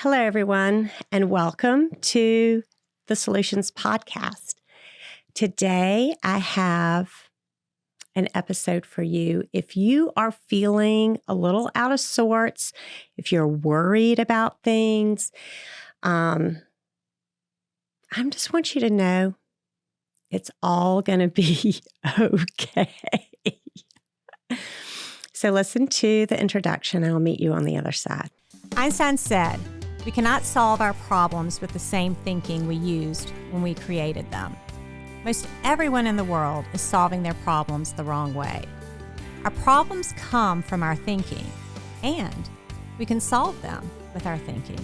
Hello, everyone, and welcome to the Soul-u-tions podcast. Today, I have an episode for you. If you are feeling a little out of sorts, if you're worried about things, I just want you to know it's all going to be okay. So listen to the introduction, and I'll meet you on the other side. Einstein said, "We cannot solve our problems with the same thinking we used when we created them." Most everyone in the world is solving their problems the wrong way. Our problems come from our thinking, and we can solve them with our thinking.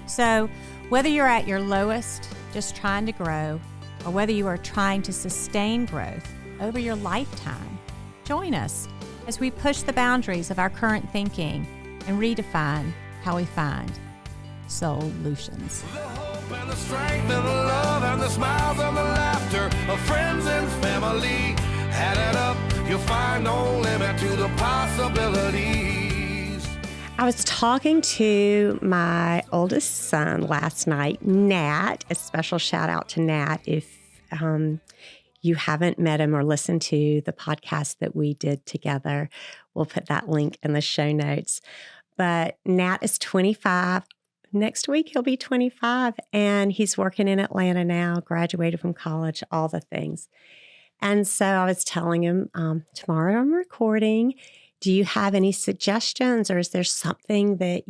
So, whether you're at your lowest, just trying to grow, or whether you are trying to sustain growth over your lifetime, join us as we push the boundaries of our current thinking and redefine how we find Soul-u-tions. The hope and the strength and the love and the smiles and the laughter of friends and family. Add it up, you'll find no limit to the possibilities. I was talking to my oldest son last night, Nat. A special shout out to Nat. If you haven't met him or listened to the podcast that we did together, we'll put that link in the show notes. But Nat is 25. Next week, he'll be 25, and he's working in Atlanta now, graduated from college, all the things. And so I was telling him, tomorrow I'm recording. Do you have any suggestions, or is there something a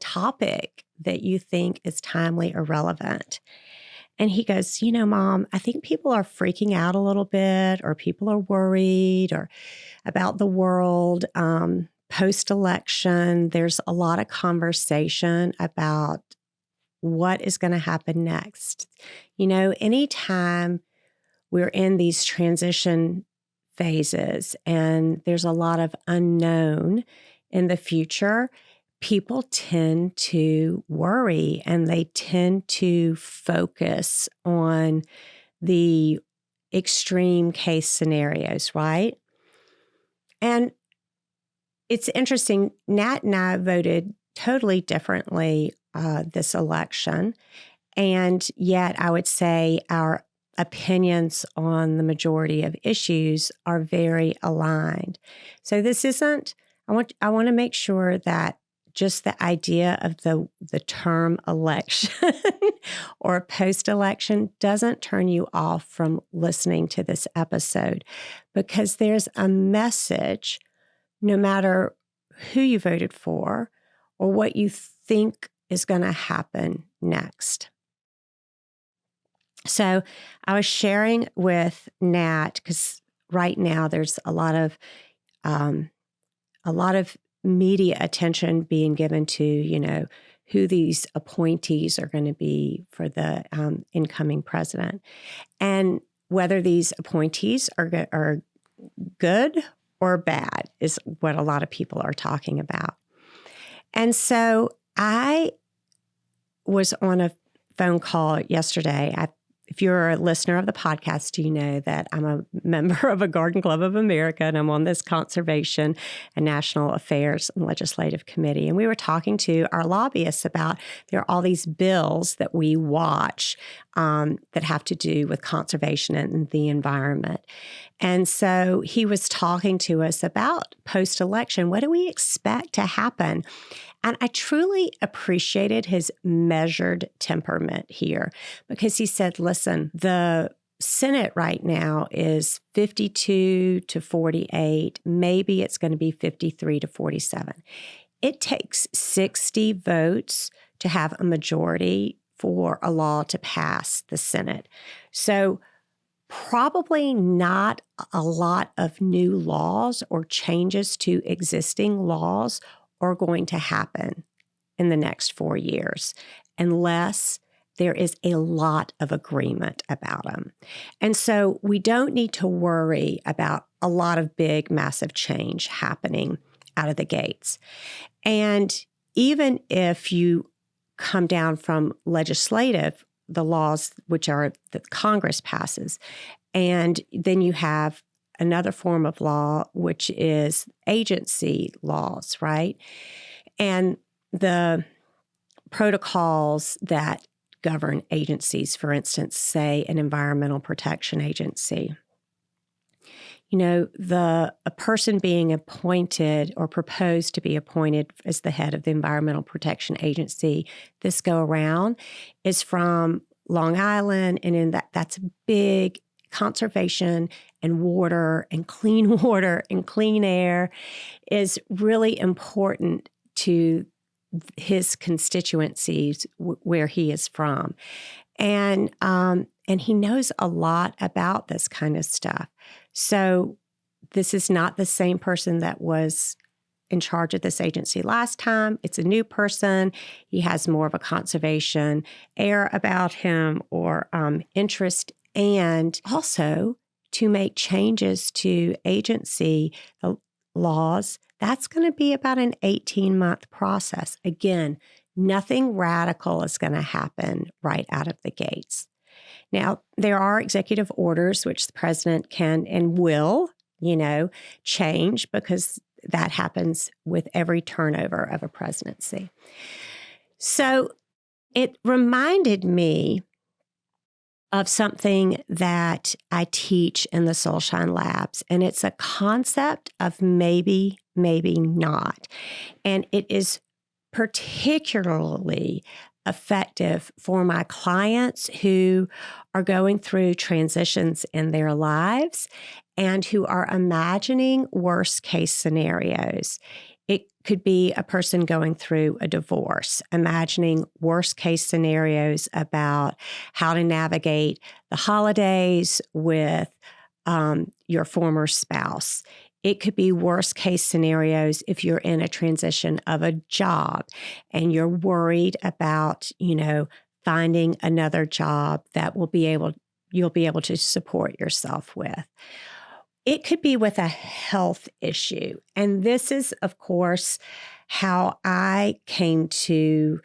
topic that you think is timely or relevant? And he goes, Mom, I think people are freaking out a little bit, or people are worried or about the world. Post-election, there's a lot of conversation about what is going to happen next. Anytime we're in these transition phases and there's a lot of unknown in the future, people tend to worry and they tend to focus on the extreme case scenarios, right? And it's interesting, Nat and I voted totally differently this election, and yet I would say our opinions on the majority of issues are very aligned. So this isn't, I want to make sure that just the idea of the term election or post-election doesn't turn you off from listening to this episode, because there's a message no matter who you voted for or what you think is going to happen next. So I was sharing with Nat, because right now there's a lot of media attention being given to, who these appointees are going to be for the incoming president, and whether these appointees are good or bad is what a lot of people are talking about. And so I was on a phone call yesterday. If you're a listener of the podcast, you know that I'm a member of a Garden Club of America, and I'm on this Conservation and National Affairs and Legislative Committee. And we were talking to our lobbyists about there are all these bills that we watch that have to do with conservation and the environment. And so he was talking to us about post-election. What do we expect to happen? And I truly appreciated his measured temperament here, because he said, listen, the Senate right now is 52 to 48. Maybe it's going to be 53 to 47. It takes 60 votes to have a majority for a law to pass the Senate. So probably not a lot of new laws or changes to existing laws are going to happen in the next 4 years unless there is a lot of agreement about them. And so we don't need to worry about a lot of big, massive change happening out of the gates. And even if you come down from legislative, the laws which are that Congress passes, and then you have another form of law, which is agency laws, right? And the protocols that govern agencies, for instance, say an environmental protection agency. A person being appointed or proposed to be appointed as the head of the Environmental Protection Agency this go around is from Long Island, and that's big conservation and water and clean water and clean air is really important to his constituencies where he is from. And he knows a lot about this kind of stuff. So this is not the same person that was in charge of this agency last time. It's a new person. He has more of a conservation air about him or interest, and also to make changes to agency laws. That's going to be about an 18-month process. Again, nothing radical is going to happen right out of the gates. Now, there are executive orders which the president can and will, change, because that happens with every turnover of a presidency. So it reminded me of something that I teach in the Soul-u-tions labs, and it's a concept of maybe, maybe not. And it is particularly effective for my clients who are going through transitions in their lives and who are imagining worst case scenarios. It could be a person going through a divorce, imagining worst case scenarios about how to navigate the holidays with your former spouse. It could be worst case scenarios if you're in a transition of a job and you're worried about, finding another job that you'll be able to support yourself with. It could be with a health issue. And this is, of course, how I came to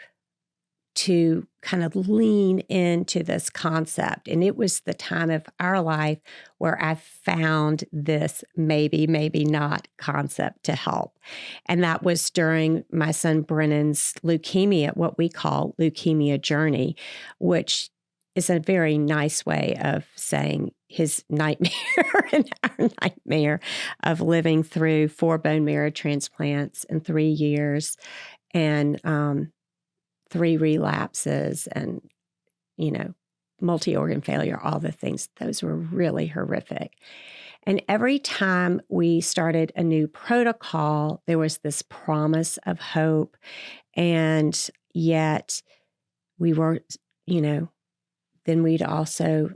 kind of lean into this concept. And it was the time of our life where I found this maybe, maybe not concept to help. And that was during my son Brennan's leukemia, what we call leukemia journey, which is a very nice way of saying his nightmare and our nightmare of living through 4 bone marrow transplants in 3 years and 3 relapses and, multi-organ failure, all the things. Those were really horrific. And every time we started a new protocol, there was this promise of hope. And yet we were, then we'd also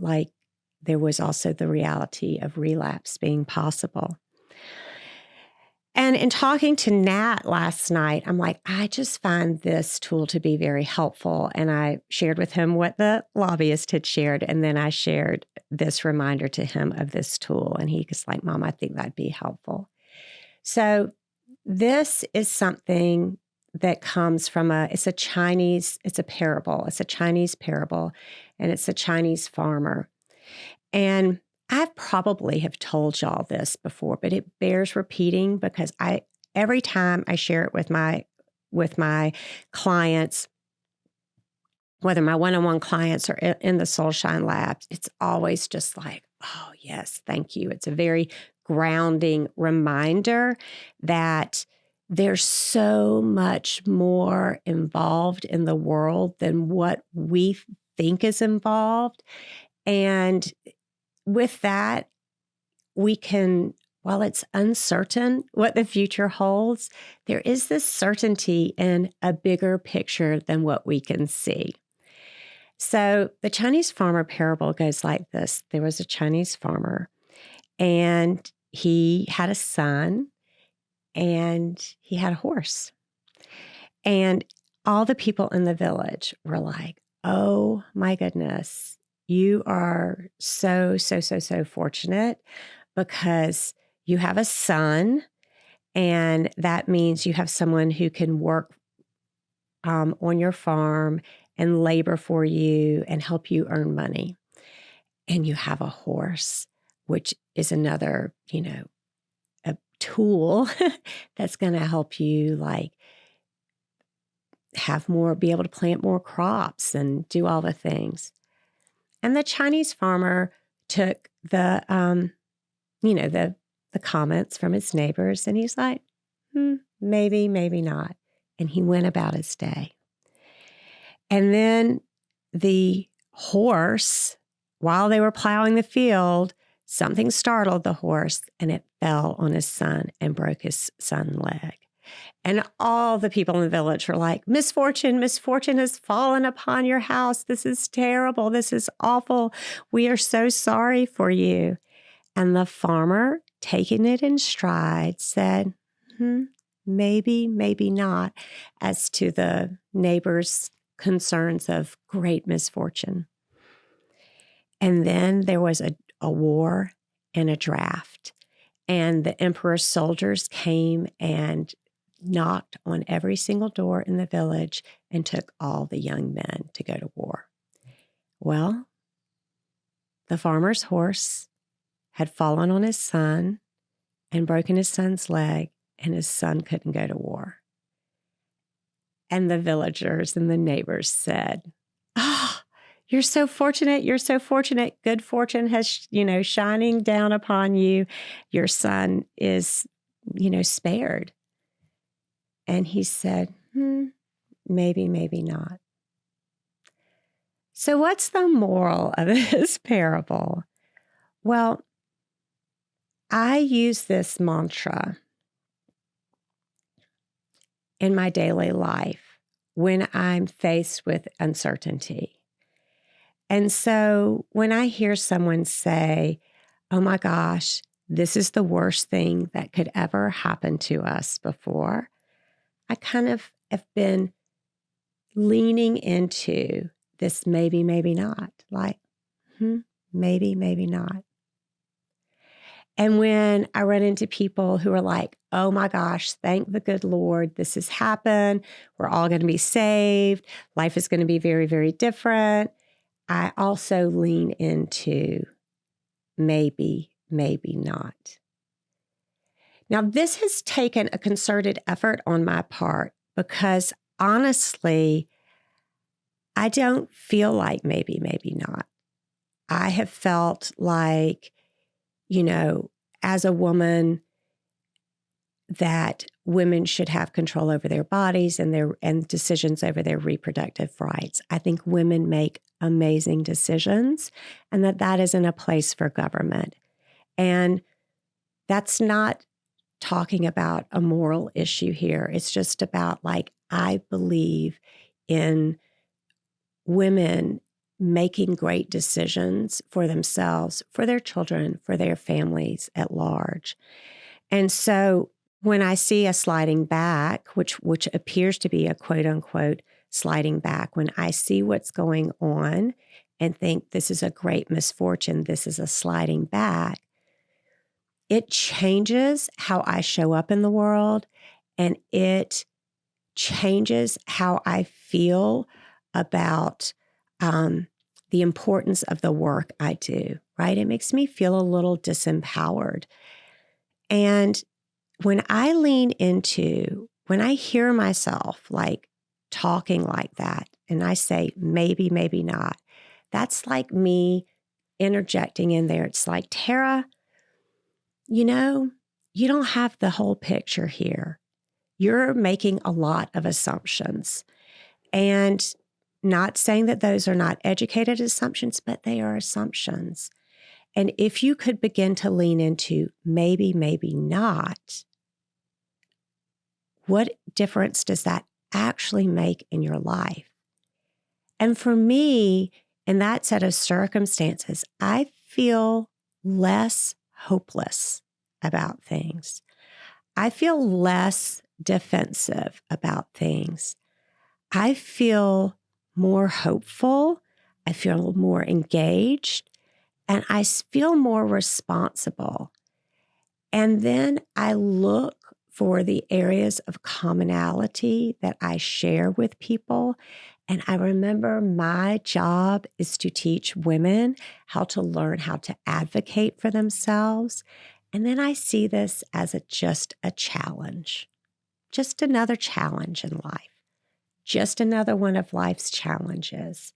there was also the reality of relapse being possible. And in talking to Nat last night, I'm like, I just find this tool to be very helpful. And I shared with him what the lobbyist had shared. And then I shared this reminder to him of this tool. And he was like, Mom, I think that'd be helpful. So this is something that comes from it's a parable. It's a Chinese parable, and it's a Chinese farmer. And I probably have told y'all this before, but it bears repeating because every time I share it with my clients, whether my one-on-one clients or in the Soul-u-tions labs, it's always just like, oh yes, thank you. It's a very grounding reminder that there's so much more involved in the world than what we think is involved. And with that, we can, while it's uncertain what the future holds, there is this certainty in a bigger picture than what we can see. So the Chinese farmer parable goes like this. There was a Chinese farmer, and he had a son, and he had a horse. And all the people in the village were like, oh my goodness, you are so, so, so, so fortunate because you have a son, and that means you have someone who can work on your farm and labor for you and help you earn money. And you have a horse, which is another, a tool that's going to help you be able to plant more crops and do all the things. And the Chinese farmer took the comments from his neighbors, and he's like, maybe, maybe not. And he went about his day. And then the horse, while they were plowing the field, something startled the horse, and it fell on his son and broke his son's leg. And all the people in the village were like, misfortune, misfortune has fallen upon your house. This is terrible. This is awful. We are so sorry for you. And the farmer, taking it in stride, said, maybe, maybe not, as to the neighbor's concerns of great misfortune. And then there was a war and a draft. And the emperor's soldiers came and knocked on every single door in the village and took all the young men to go to war. Well, the farmer's horse had fallen on his son and broken his son's leg, and his son couldn't go to war. And the villagers and the neighbors said, you're so fortunate. You're so fortunate. Good fortune has, shining down upon you. Your son is, spared. And he said, maybe, maybe not. So what's the moral of this parable? Well, I use this mantra in my daily life when I'm faced with uncertainty. And so when I hear someone say, oh my gosh, this is the worst thing that could ever happen to us before, I kind of have been leaning into this maybe, maybe not, like, maybe, maybe not. And when I run into people who are like, oh my gosh, thank the good Lord, this has happened. We're all going to be saved. Life is going to be very, very different. I also lean into maybe, maybe not. Now, this has taken a concerted effort on my part because honestly, I don't feel like maybe, maybe not. I have felt like, as a woman, that women should have control over their bodies and decisions over their reproductive rights. I think women make amazing decisions, and that isn't a place for government. And that's not talking about a moral issue here. It's just about I believe in women making great decisions for themselves, for their children, for their families at large. And so when I see a sliding back, which appears to be a quote unquote sliding back, when I see what's going on and think this is a great misfortune, this is a sliding back, it changes how I show up in the world, and it changes how I feel about the importance of the work I do, right? It makes me feel a little disempowered. And when I when I hear myself talking like that, and I say, maybe, maybe not, that's like me interjecting in there. It's like, Tara, you don't have the whole picture here. You're making a lot of assumptions. And not saying that those are not educated assumptions, but they are assumptions. And if you could begin to lean into maybe, maybe not, what difference does that actually make in your life? And for me, in that set of circumstances, I feel less hopeless about things. I feel less defensive about things. I feel more hopeful. I feel more engaged, and I feel more responsible. And then I look for the areas of commonality that I share with people. And I remember my job is to teach women how to learn how to advocate for themselves. And then I see this as just a challenge, just another challenge in life. just another one of life's challenges.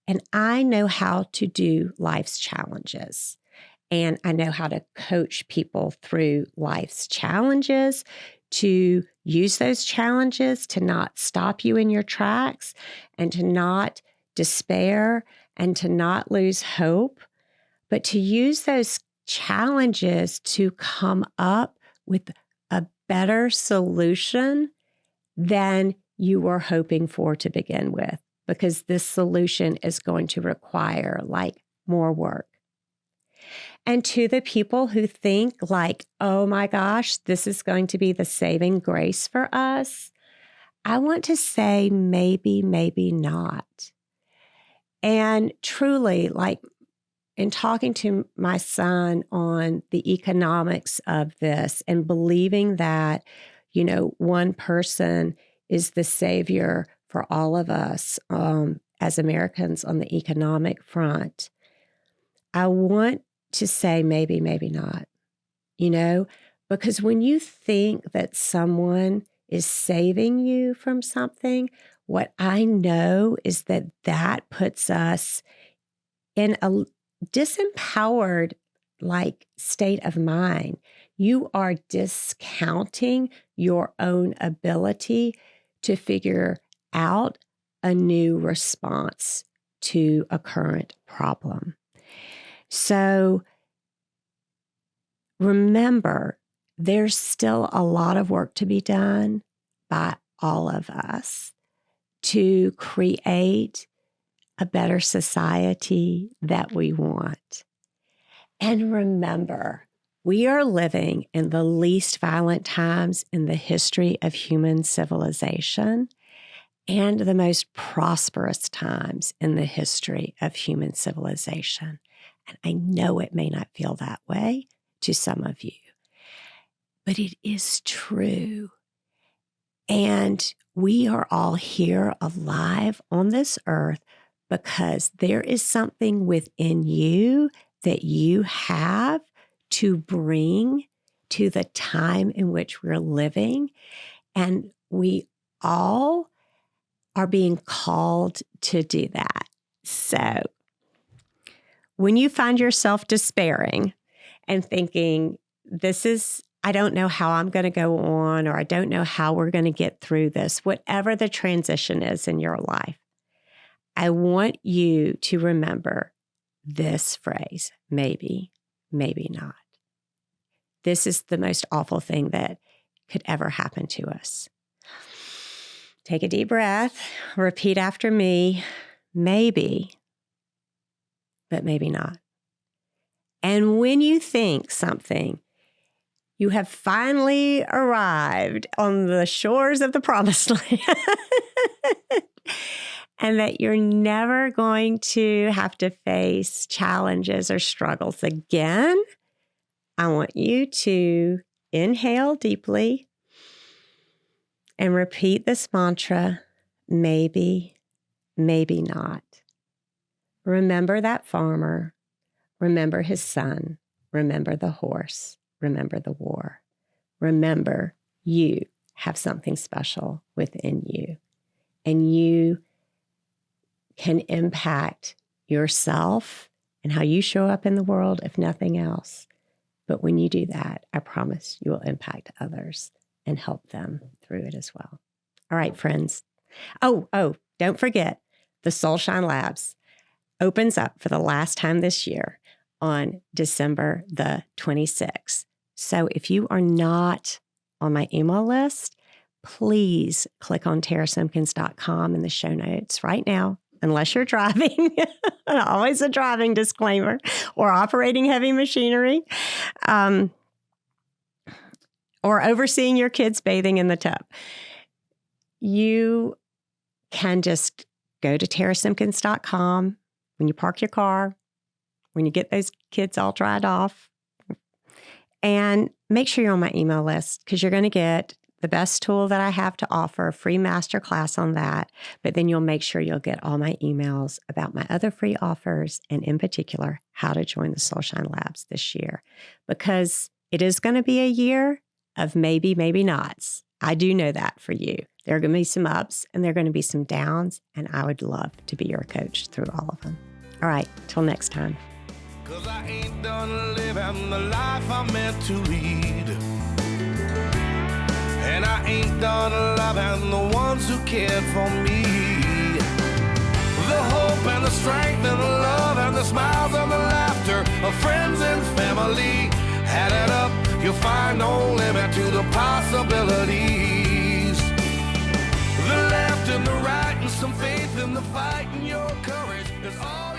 And I know how to do life's challenges. And I know how to coach people through life's challenges, to use those challenges to not stop you in your tracks and to not despair and to not lose hope, but to use those challenges to come up with a better solution than you were hoping for to begin with, because this solution is going to require like more work. And to the people who think like, oh my gosh, this is going to be the saving grace for us, I want to say maybe, maybe not. And truly, like in talking to my son on the economics of this and believing that, you know, one person is the savior for all of us as Americans on the economic front, I want to say maybe, maybe not, you know, because when you think that someone is saving you from something, what I know is that that puts us in a disempowered like state of mind. You are discounting your own ability to figure out a new response to a current problem. So remember, there's still a lot of work to be done by all of us to create a better society that we want. And remember, we are living in the least violent times in the history of human civilization and the most prosperous times in the history of human civilization. And I know it may not feel that way to some of you, but it is true. And we are all here alive on this earth because there is something within you that you have to bring to the time in which we're living. And we all are being called to do that. So when you find yourself despairing and thinking, I don't know how I'm going to go on, or I don't know how we're going to get through this, whatever the transition is in your life, I want you to remember this phrase, maybe, maybe not. This is the most awful thing that could ever happen to us. Take a deep breath, repeat after me, maybe, but maybe not. And when you think something, you have finally arrived on the shores of the promised land, and that you're never going to have to face challenges or struggles again, I want you to inhale deeply and repeat this mantra, maybe, maybe not. Remember that farmer. Remember his son. Remember the horse. Remember the war. Remember you have something special within you, and you can impact yourself and how you show up in the world, if nothing else. But when you do that, I promise you will impact others and help them through it as well. All right, friends. Oh, don't forget, the Soul-u-tions Labs opens up for the last time this year on December the 26th. So if you are not on my email list, please click on TaraSimkins.com in the show notes right now, unless you're driving. Always a driving disclaimer, or operating heavy machinery, or overseeing your kids bathing in the tub. You can just go to TaraSimkins.com when you park your car, when you get those kids all dried off, and make sure you're on my email list, because you're going to get the best tool that I have to offer, a free masterclass on that. But then you'll make sure you'll get all my emails about my other free offers, and in particular, how to join the Soul-u-tions Labs this year, because it is going to be a year of maybe, maybe nots. I do know that for you. There are going to be some ups and there are going to be some downs, and I would love to be your coach through all of them. All right, till next time. 'Cause I ain't done living the life I'm meant to lead. And I ain't done loving the ones who cared for me. The hope and the strength and the love and the smiles and the laughter of friends and family. Add it up, you'll find no limit to the possibilities. The left and the right and some faith in the fight, and your courage is all